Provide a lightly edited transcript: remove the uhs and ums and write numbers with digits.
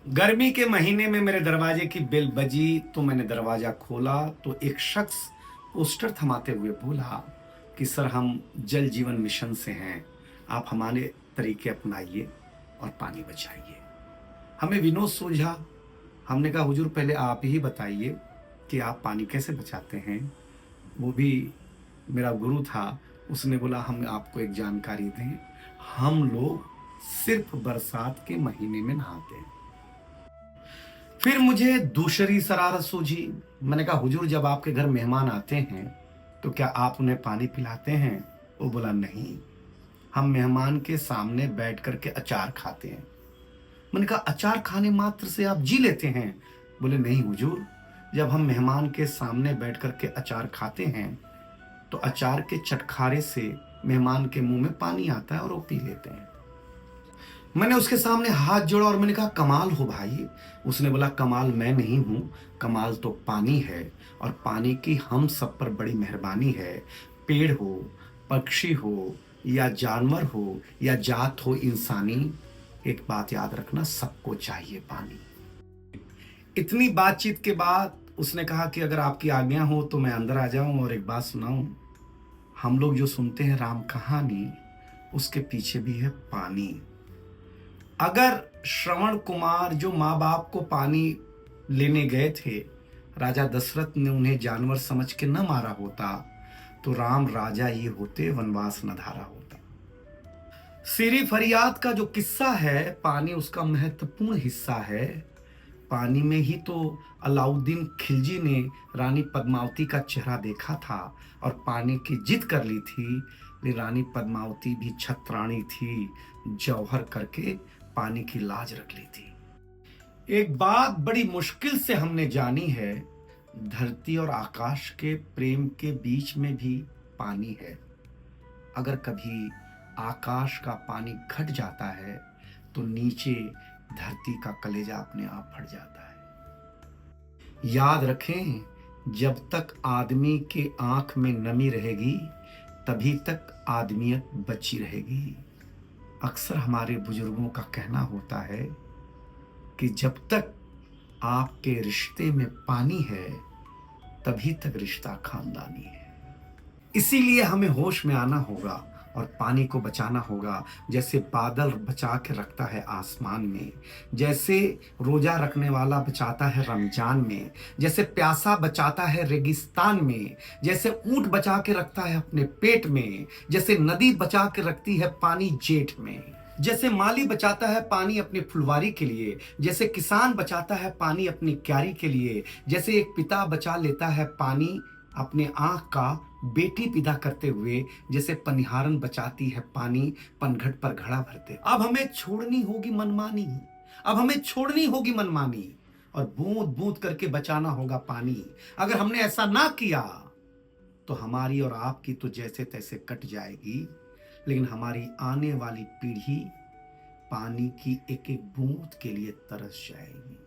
गर्मी के महीने में मेरे दरवाजे की बेल बजी तो मैंने दरवाजा खोला तो एक शख्स पोस्टर थमाते हुए बोला कि सर हम जल जीवन मिशन से हैं, आप हमारे तरीके अपनाइए और पानी बचाइए। हमें विनोद सूझा। हमने कहा हुजूर पहले आप ही बताइए कि आप पानी कैसे बचाते हैं। वो भी मेरा गुरु था, उसने बोला हम आपको एक जानकारी दें, हम लोग सिर्फ बरसात के महीने में नहाते हैं। फिर मुझे दूसरी शरारत सूझी। मैंने कहा हुजूर जब आपके घर मेहमान आते हैं तो क्या आप उन्हें पानी पिलाते हैं? वो बोला नहीं, हम मेहमान के सामने बैठ करके अचार खाते हैं। मैंने कहा अचार खाने मात्र से आप जी लेते हैं? बोले नहीं हुजूर, जब हम मेहमान के सामने बैठ करके अचार खाते हैं तो अचार के चटखारे से मेहमान के मुंह में पानी आता है और वो पी लेते हैं। मैंने उसके सामने हाथ जोड़ा और मैंने कहा कमाल हो भाई। उसने बोला कमाल मैं नहीं हूं, कमाल तो पानी है और पानी की हम सब पर बड़ी मेहरबानी है। पेड़ हो, पक्षी हो या जानवर हो या जात हो इंसानी, एक बात याद रखना, सबको चाहिए पानी। इतनी बातचीत के बाद उसने कहा कि अगर आपकी आज्ञा हो तो मैं अंदर आ जाऊं और एक बात सुनाऊं। हम लोग जो सुनते हैं राम कहानी, उसके पीछे भी है पानी। अगर श्रवण कुमार जो माँ बाप को पानी लेने गए थे, राजा दशरथ ने उन्हें जानवर समझ के न मारा होता तो राम राजा ही होते, वनवास न धारा होता। सीरी फरियाद का जो किस्सा है, पानी उसका महत्वपूर्ण हिस्सा है। पानी में ही तो अलाउद्दीन खिलजी ने रानी पद्मावती का चेहरा देखा था और पानी की जिद कर ली थी। लेकिन रानी पद्मावती भी छत्राणी थी, जौहर करके पानी की लाज रख ली थी। एक बात बड़ी मुश्किल से हमने जानी है, धरती और आकाश के प्रेम के बीच में भी पानी है। अगर कभी आकाश का पानी घट जाता है तो नीचे धरती का कलेजा अपने आप फट जाता है। याद रखें, जब तक आदमी के आंख में नमी रहेगी तभी तक आदमियत बची रहेगी। अक्सर हमारे बुजुर्गों का कहना होता है कि जब तक आपके रिश्ते में पानी है तभी तक रिश्ता खानदानी है। इसीलिए हमें होश में आना होगा और पानी को बचाना होगा। जैसे बादल बचा के रखता है आसमान में, जैसे रोजा रखने वाला बचाता है रमजान में, जैसे प्यासा बचाता है रेगिस्तान में, जैसे ऊंट बचा के रखता है अपने पेट में, जैसे नदी बचा के रखती है पानी जेठ में, जैसे माली बचाता है पानी अपनी फुलवारी के लिए, जैसे किसान बचाता है पानी अपनी क्यारी के लिए, जैसे एक पिता बचा लेता है पानी अपने आंख का बेटी पैदा करते हुए, जैसे पनिहारन बचाती है पानी पनघट पर घड़ा भरते। अब हमें छोड़नी होगी मनमानी, अब हमें छोड़नी होगी मनमानी और बूंद बूंद करके बचाना होगा पानी। अगर हमने ऐसा ना किया तो हमारी और आपकी तो जैसे तैसे कट जाएगी, लेकिन हमारी आने वाली पीढ़ी पानी की एक एक बूंद के लिए तरस जाएगी।